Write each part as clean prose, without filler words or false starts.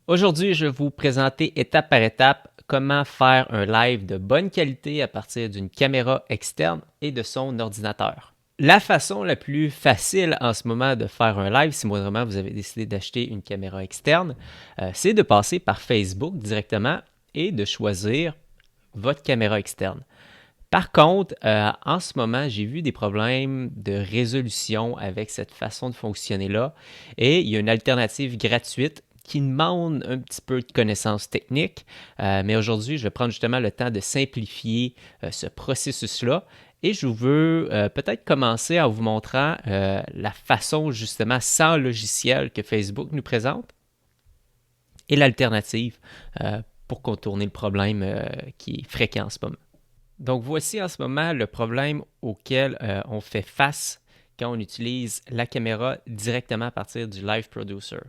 Aujourd'hui, je vais vous présenter étape par étape comment faire un live de bonne qualité à partir d'une caméra externe et de son ordinateur. La façon la plus facile en ce moment de faire un live, si vraiment vous avez décidé d'acheter une caméra externe, c'est de passer par Facebook directement et de choisir votre caméra externe. Par contre, en ce moment, j'ai vu des problèmes de résolution avec cette façon de fonctionner-là et il y a une alternative gratuite qui demande un petit peu de connaissances techniques, mais aujourd'hui, je vais prendre justement le temps de simplifier ce processus-là et je veux peut-être commencer en vous montrant la façon justement sans logiciel que Facebook nous présente et l'alternative pour contourner le problème qui est fréquent en ce moment. Donc voici en ce moment le problème auquel on fait face quand on utilise la caméra directement à partir du Live Producer.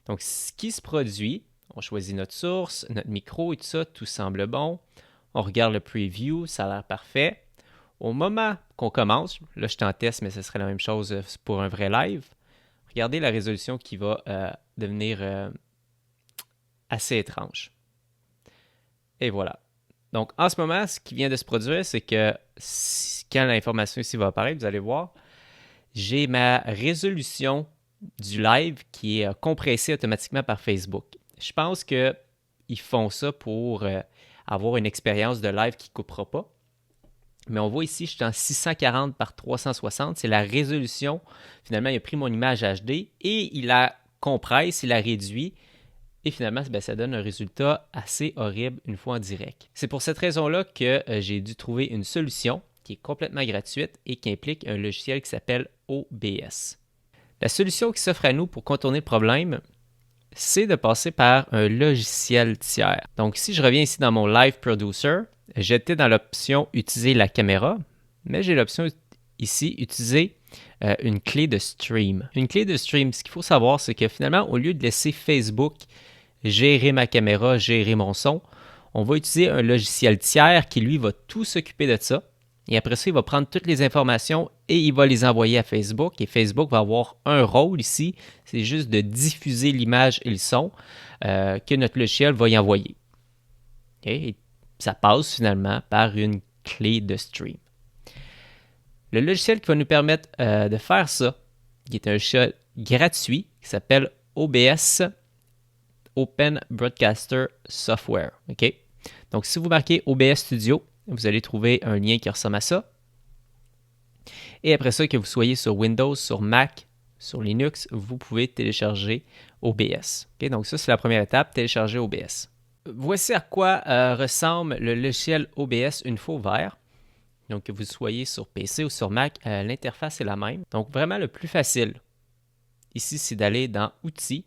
Donc ce qui se produit, on choisit notre source, notre micro et tout ça, tout semble bon. On regarde le preview, ça a l'air parfait. Au moment qu'on commence, là je suis en test, mais ce serait la même chose pour un vrai live. Regardez la résolution qui va devenir assez étrange. Et voilà. Donc, en ce moment, ce qui vient de se produire, c'est que quand l'information ici va apparaître, vous allez voir, j'ai ma résolution du live qui est compressée automatiquement par Facebook. Je pense qu'ils font ça pour avoir une expérience de live qui ne coupera pas. Mais on voit ici, je suis en 640 par 360. C'est la résolution. Finalement, il a pris mon image HD et il la compresse, il la réduit. Et finalement, ça donne un résultat assez horrible une fois en direct. C'est pour cette raison-là que j'ai dû trouver une solution qui est complètement gratuite et qui implique un logiciel qui s'appelle OBS. La solution qui s'offre à nous pour contourner le problème, c'est de passer par un logiciel tiers. Donc si je reviens ici dans mon Live Producer, j'étais dans l'option Utiliser la caméra, mais j'ai l'option ici Utiliser une clé de stream. Une clé de stream, ce qu'il faut savoir, c'est que finalement, au lieu de laisser Facebook gérer ma caméra, gérer mon son, on va utiliser un logiciel tiers qui, lui, va tout s'occuper de ça. Et après ça, il va prendre toutes les informations et il va les envoyer à Facebook. Et Facebook va avoir un rôle ici, c'est juste de diffuser l'image et le son que notre logiciel va y envoyer. Okay? Et ça passe finalement par une clé de stream. Le logiciel qui va nous permettre de faire ça, qui est un logiciel gratuit, qui s'appelle OBS, Open Broadcaster Software. OK? Donc, si vous marquez OBS Studio, vous allez trouver un lien qui ressemble à ça. Et après ça, que vous soyez sur Windows, sur Mac, sur Linux, vous pouvez télécharger OBS. Okay? Donc, ça, c'est la première étape, télécharger OBS. Voici à quoi ressemble le logiciel OBS une fois ouvert. Donc, que vous soyez sur PC ou sur Mac, l'interface est la même. Donc, vraiment le plus facile, ici, c'est d'aller dans Outils,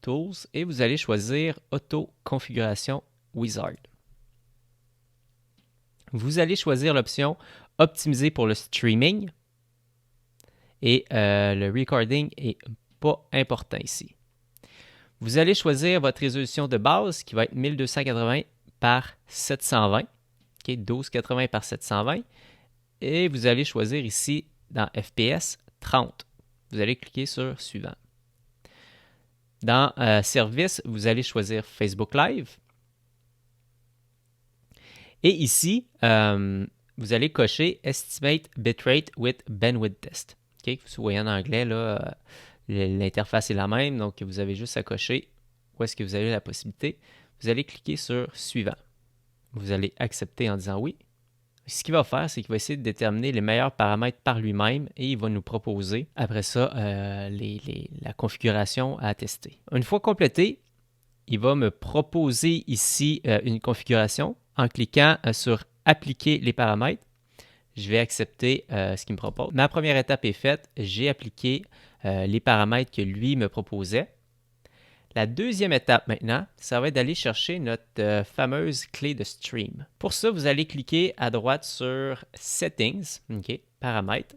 Tools, et vous allez choisir Auto Configuration Wizard. Vous allez choisir l'option Optimiser pour le streaming et le recording n'est pas important ici. Vous allez choisir votre résolution de base qui va être 1280 par 720, okay, 1280 par 720, et vous allez choisir ici dans FPS 30. Vous allez cliquer sur Suivant. Dans Service, vous allez choisir Facebook Live. Et ici, vous allez cocher Estimate Bitrate with Bandwidth Test. Okay? Vous voyez en anglais, là, l'interface est la même, donc vous avez juste à cocher où est-ce que vous avez la possibilité. Vous allez cliquer sur Suivant. Vous allez accepter en disant oui. Ce qu'il va faire, c'est qu'il va essayer de déterminer les meilleurs paramètres par lui-même et il va nous proposer, après ça, la configuration à tester. Une fois complété, il va me proposer ici une configuration. En cliquant sur Appliquer les paramètres, je vais accepter ce qu'il me propose. Ma première étape est faite. J'ai appliqué les paramètres que lui me proposait. La deuxième étape maintenant, ça va être d'aller chercher notre fameuse clé de stream. Pour ça, vous allez cliquer à droite sur Settings, okay, paramètres.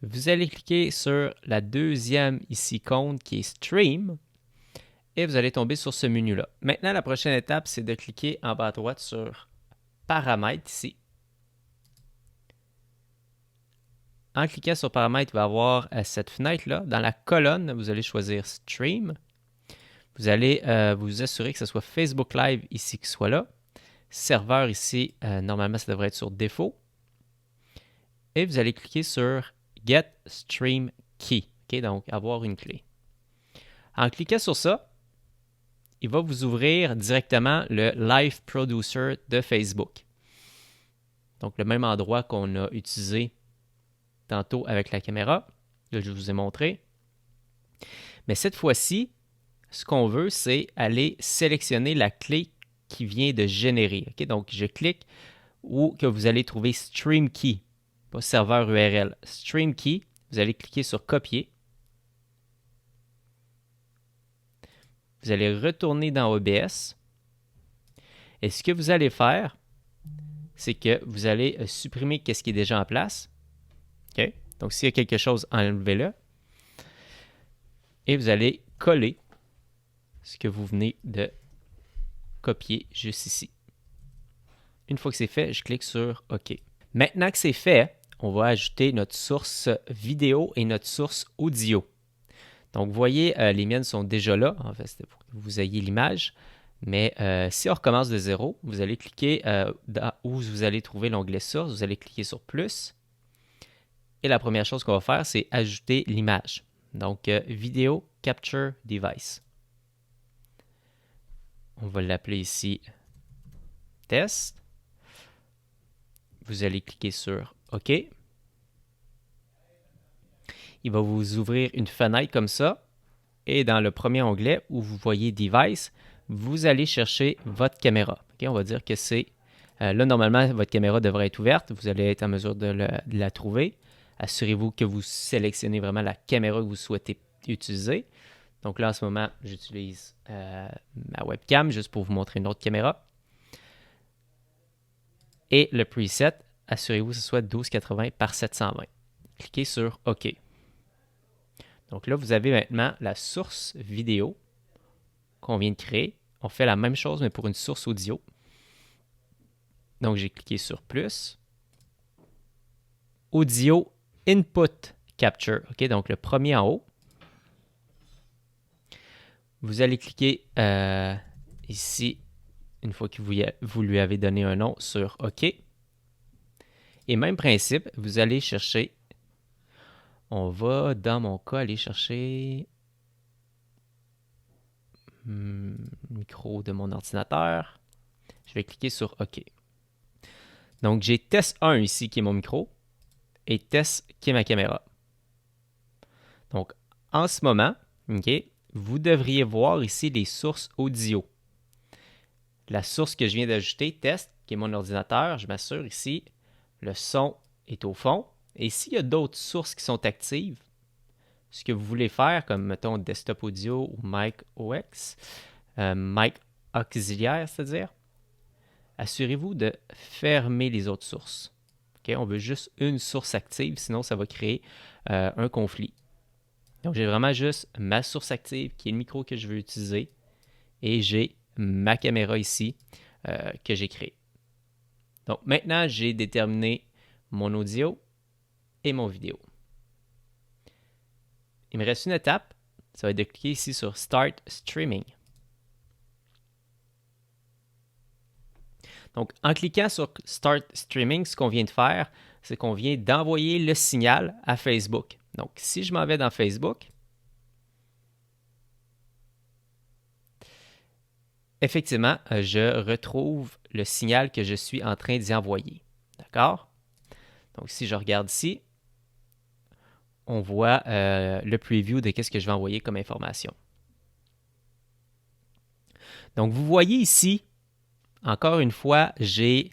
Vous allez cliquer sur la deuxième ici icône qui est Stream. Et vous allez tomber sur ce menu-là. Maintenant, la prochaine étape, c'est de cliquer en bas à droite sur Paramètres ici. En cliquant sur Paramètres, il va y avoir cette fenêtre-là. Dans la colonne, vous allez choisir Stream. Vous allez vous assurer que ce soit Facebook Live ici qui soit là. Serveur ici, normalement, ça devrait être sur défaut. Et vous allez cliquer sur Get Stream Key. Okay, donc, avoir une clé. En cliquant sur ça, il va vous ouvrir directement le Live Producer de Facebook. Donc, le même endroit qu'on a utilisé tantôt avec la caméra, que je vous ai montré. Mais cette fois-ci, ce qu'on veut, c'est aller sélectionner la clé qui vient de générer. Okay? Donc, je clique où que vous allez trouver Stream Key, pas serveur URL. Stream Key, vous allez cliquer sur Copier. Vous allez retourner dans OBS. Et ce que vous allez faire, c'est que vous allez supprimer ce qui est déjà en place. Okay? Donc, s'il y a quelque chose, enlevez-le. Et vous allez coller ce que vous venez de copier juste ici. Une fois que c'est fait, je clique sur OK. Maintenant que c'est fait, on va ajouter notre source vidéo et notre source audio. Donc, vous voyez, les miennes sont déjà là. En fait, c'était pour que vous ayez l'image. Mais si on recommence de zéro, vous allez cliquer où vous allez trouver l'onglet source. Vous allez cliquer sur plus. Et la première chose qu'on va faire, c'est ajouter l'image. Donc, Video Capture Device. On va l'appeler ici Test. Vous allez cliquer sur OK. Il va vous ouvrir une fenêtre comme ça. Et dans le premier onglet où vous voyez Device, vous allez chercher votre caméra. Okay? On va dire que c'est... là, normalement, votre caméra devrait être ouverte. Vous allez être en mesure de la trouver. Assurez-vous que vous sélectionnez vraiment la caméra que vous souhaitez utiliser. Donc là, en ce moment, j'utilise ma webcam juste pour vous montrer une autre caméra. Et le preset, assurez-vous que ce soit 1280 par 720. Cliquez sur OK. Donc là, vous avez maintenant la source vidéo qu'on vient de créer. On fait la même chose, mais pour une source audio. Donc, j'ai cliqué sur plus. Audio Input Capture. OK, donc le premier en haut. Vous allez cliquer ici, une fois que vous lui avez donné un nom, sur OK. Et même principe, vous allez chercher... On va, dans mon cas, aller chercher le micro de mon ordinateur. Je vais cliquer sur OK. Donc, j'ai test 1 ici qui est mon micro et test qui est ma caméra. Donc, en ce moment, okay, vous devriez voir ici les sources audio. La source que je viens d'ajouter, test, qui est mon ordinateur, je m'assure ici, le son est au fond. Et s'il y a d'autres sources qui sont actives, ce que vous voulez faire, comme mettons desktop audio ou mic OX, mic auxiliaire, c'est-à-dire, assurez-vous de fermer les autres sources. Okay? On veut juste une source active, sinon ça va créer un conflit. Donc j'ai vraiment juste ma source active qui est le micro que je veux utiliser et j'ai ma caméra ici que j'ai créée. Donc maintenant, j'ai déterminé mon audio et mon vidéo. Il me reste une étape, ça va être de cliquer ici sur Start Streaming. Donc, en cliquant sur Start Streaming, ce qu'on vient de faire, c'est qu'on vient d'envoyer le signal à Facebook. Donc, si je m'en vais dans Facebook, effectivement, je retrouve le signal que je suis en train d'y envoyer. D'accord? Donc, si je regarde ici, on voit le preview de ce que je vais envoyer comme information. Donc, vous voyez ici, encore une fois, j'ai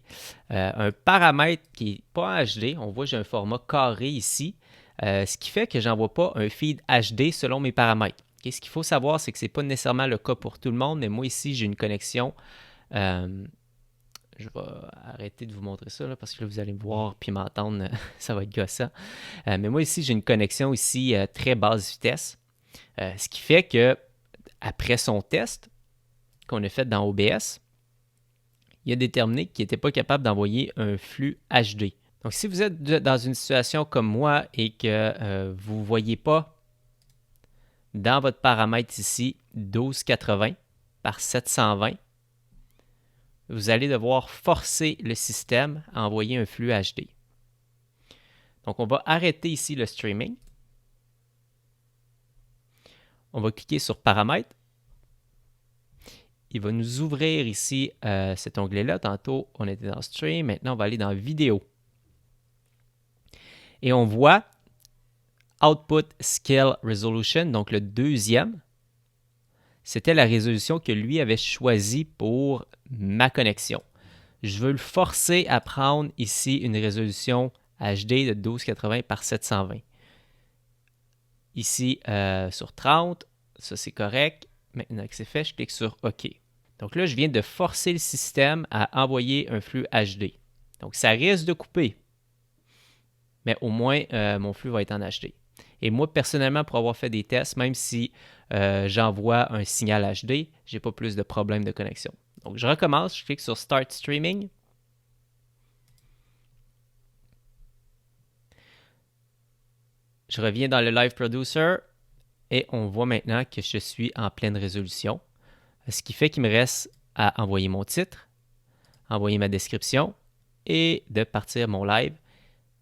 un paramètre qui n'est pas HD. On voit que j'ai un format carré ici, ce qui fait que je n'envoie pas un feed HD selon mes paramètres. Okay? Ce qu'il faut savoir, c'est que ce n'est pas nécessairement le cas pour tout le monde, mais moi ici, j'ai une connexion. Je vais arrêter de vous montrer ça là, parce que là, vous allez me voir puis m'entendre, ça va être gossant. Mais moi ici, j'ai une connexion ici très basse vitesse, ce qui fait que après son test qu'on a fait dans OBS, il a déterminé qu'il n'était pas capable d'envoyer un flux HD. Donc, si vous êtes dans une situation comme moi et que vous ne voyez pas dans votre paramètre ici 1280 par 720, vous allez devoir forcer le système à envoyer un flux HD. Donc, on va arrêter ici le streaming. On va cliquer sur Paramètres. Il va nous ouvrir ici cet onglet-là. Tantôt, on était dans Stream. Maintenant, on va aller dans Vidéo. Et on voit Output Scale Resolution, donc le deuxième. C'était la résolution que lui avait choisie pour ma connexion. Je veux le forcer à prendre ici une résolution HD de 1280 par 720. Ici, sur 30, ça c'est correct. Maintenant que c'est fait, je clique sur OK. Donc là, je viens de forcer le système à envoyer un flux HD. Donc ça risque de couper, mais au moins mon flux va être en HD. Et moi, personnellement, pour avoir fait des tests, même si j'envoie un signal HD, je n'ai pas plus de problèmes de connexion. Donc je recommence, je clique sur Start Streaming. Je reviens dans le Live Producer et on voit maintenant que je suis en pleine résolution. Ce qui fait qu'il me reste à envoyer mon titre, envoyer ma description et de partir mon live.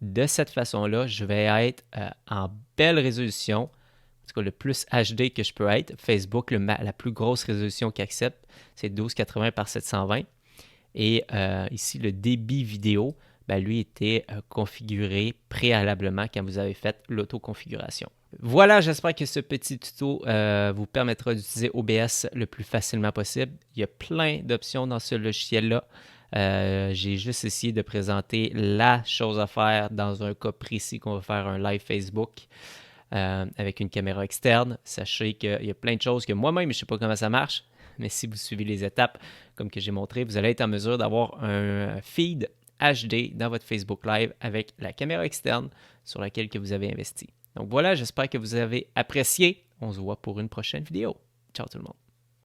De cette façon-là, je vais être en belle résolution, en tout cas le plus HD que je peux être. Facebook, la plus grosse résolution qu'il accepte, c'est 1280 par 720. Et ici, le débit vidéo, lui était configuré préalablement quand vous avez fait l'autoconfiguration. Voilà, j'espère que ce petit tuto vous permettra d'utiliser OBS le plus facilement possible. Il y a plein d'options dans ce logiciel-là. J'ai juste essayé de présenter la chose à faire dans un cas précis qu'on va faire un live Facebook avec une caméra externe. Sachez qu'il y a plein de choses que moi-même, je ne sais pas comment ça marche, mais si vous suivez les étapes comme que j'ai montré, vous allez être en mesure d'avoir un feed HD dans votre Facebook Live avec la caméra externe sur laquelle que vous avez investi. Donc voilà, j'espère que vous avez apprécié. On se voit pour une prochaine vidéo. Ciao tout le monde.